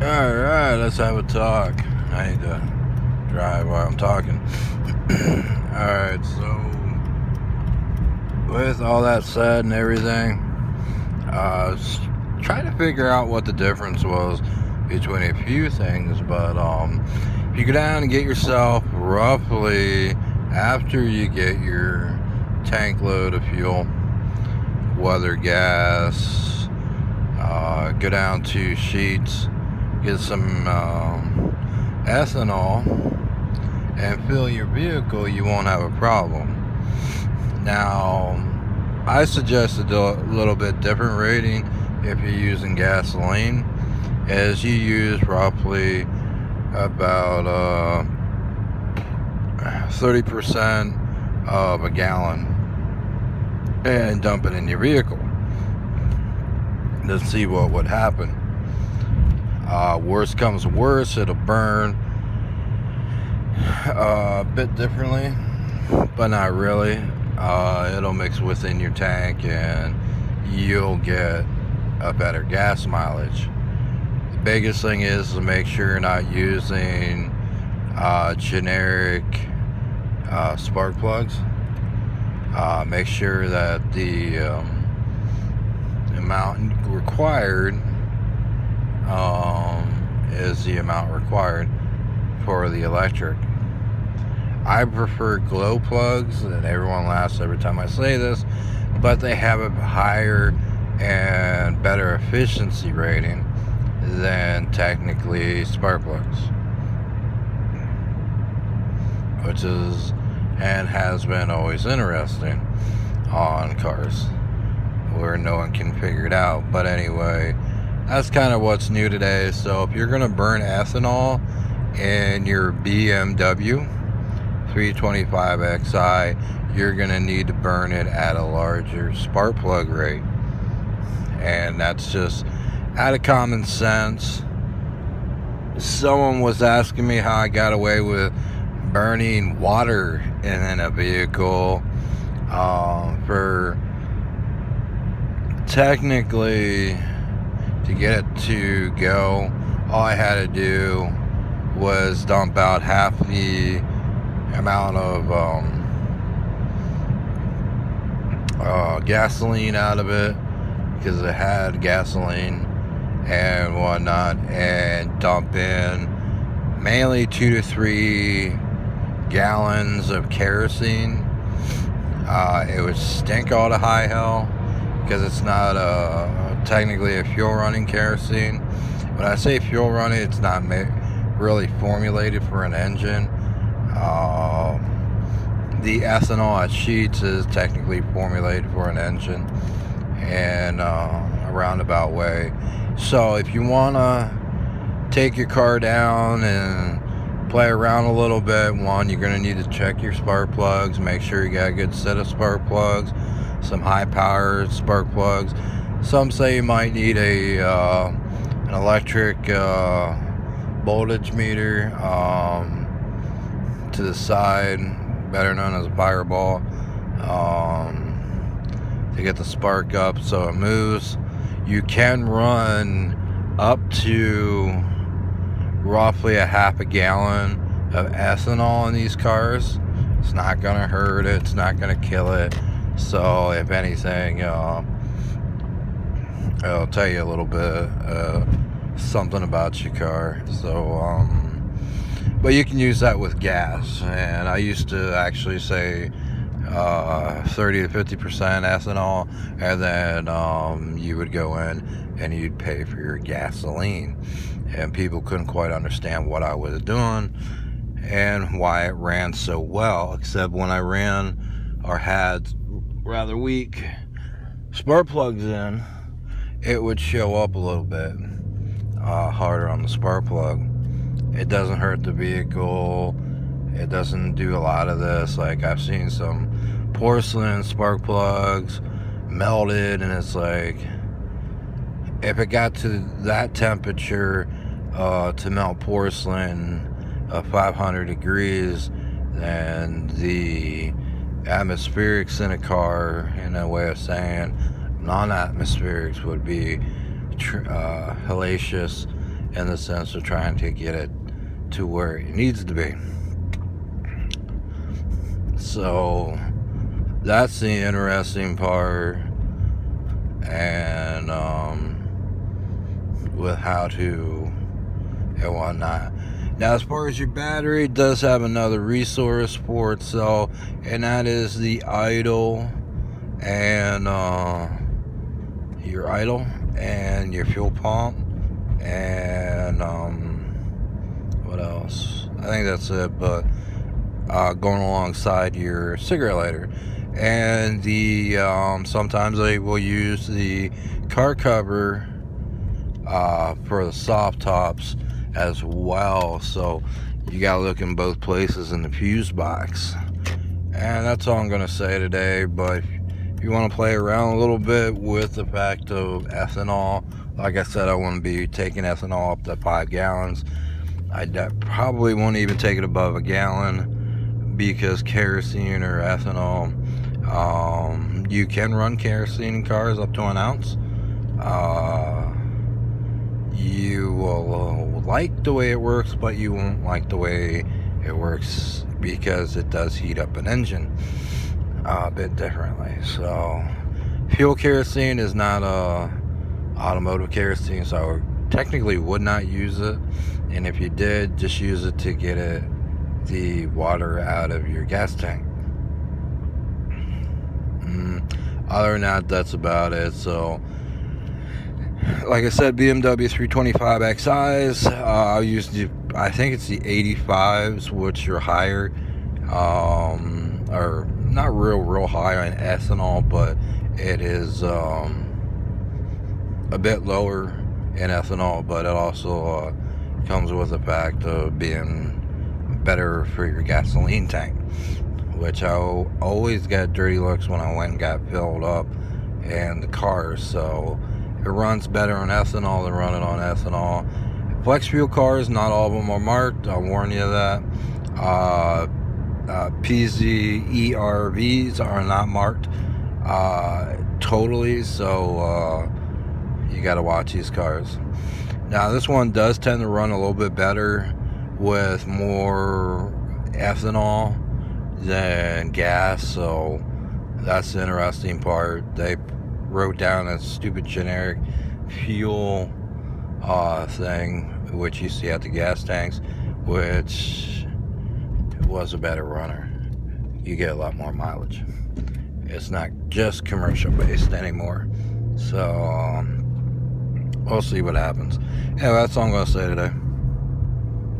Alright, let's have a talk. I need to drive while I'm talking. Alright, so with all that said and everything, try to figure out what the difference was between a few things, but if you go down and get yourself roughly, after you get your tank load of fuel, whether gas, go down to Sheets, get some ethanol and fill your vehicle, you won't have a problem. Now, I suggest a little bit different rating if you're using gasoline, as you use roughly about 30% of a gallon and dump it in your vehicle to see what would happen. Worst comes to worst, it'll burn a bit differently, but not really. It'll mix within your tank and you'll get a better gas mileage. The biggest thing is to make sure you're not using generic spark plugs. Make sure that the amount required is the amount required for the electric. I prefer glow plugs, and everyone laughs every time I say this, but they have a higher and better efficiency rating than technically spark plugs, which is and has been always interesting on cars where no one can figure it out. But anyway, that's kind of what's new today. So if you're going to burn ethanol in your BMW 325xi, you're going to need to burn it at a larger spark plug rate. And that's just out of common sense. Someone was asking me how I got away with burning water in a vehicle. For technically, to get it to go, all I had to do was dump out half the amount of gasoline out of it, because it had gasoline and whatnot, and dump in mainly 2 to 3 gallons of kerosene. It would stink all to high hell because it's not technically a fuel running kerosene. When I say fuel running, it's not really formulated for an engine. The ethanol at Sheets is technically formulated for an engine in a roundabout way. So if you want to take your car down and play around a little bit, one, you're going to need to check your spark plugs, make sure you got a good set of spark plugs, some high powered spark plugs. Some say you might need an electric voltage meter to the side, better known as a fireball, to get the spark up so it moves. You can run up to roughly a half a gallon of ethanol in these cars. It's not gonna hurt it, it's not gonna kill it. So if anything, it'll tell you a little bit something about your car. So but you can use that with gas, and I used to actually say 30 to 50% ethanol, and then you would go in and you'd pay for your gasoline. And people couldn't quite understand what I was doing and why it ran so well, except when I ran or had rather weak spark plugs in, it would show up a little bit harder on the spark plug. It doesn't hurt the vehicle. It doesn't do a lot of this. Like, I've seen some porcelain spark plugs melted, and it's like, if it got to that temperature to melt porcelain 500 degrees, then the atmospherics in a car, in a way of saying, non-atmospherics would be hellacious in the sense of trying to get it to where it needs to be. So that's the interesting part, and with how to and whatnot. Now, as far as your battery, it does have another resource for itself, and that is the idle and your idle and your fuel pump, and what else? I think that's it. But going alongside your cigarette lighter, and the sometimes they will use the car cover for the soft tops as well. So you gotta look in both places in the fuse box. And that's all I'm gonna say today. But if you want to play around a little bit with the fact of ethanol, like I said, I wouldn't be taking ethanol up to 5 gallons. I probably won't even take it above a gallon, because kerosene or ethanol, you can run kerosene in cars up to an ounce. You will like the way it works, but you won't like the way it works, because it does heat up an engine a bit differently. So fuel kerosene is not automotive kerosene, so I technically would not use it. And if you did, just use it to get the water out of your gas tank. Other than that, that's about it. So like I said, BMW 325xis, I'll use I think it's the 85s, which are higher, or not real high on ethanol, but it is a bit lower in ethanol, but it also comes with the fact of being better for your gasoline tank, which I always got dirty looks when I went and got filled up in the cars. So it runs better on ethanol than running on ethanol. Flex fuel cars, not all of them are marked, I'll warn you of that. PZERVs are not marked totally, so you got to watch these cars. Now, this one does tend to run a little bit better with more ethanol than gas, so that's the interesting part. They wrote down a stupid generic fuel thing, which you see at the gas tanks, which was a better runner. You get a lot more mileage. It's not just commercial based anymore. So we'll see what happens. Yeah, that's all I'm going to say today.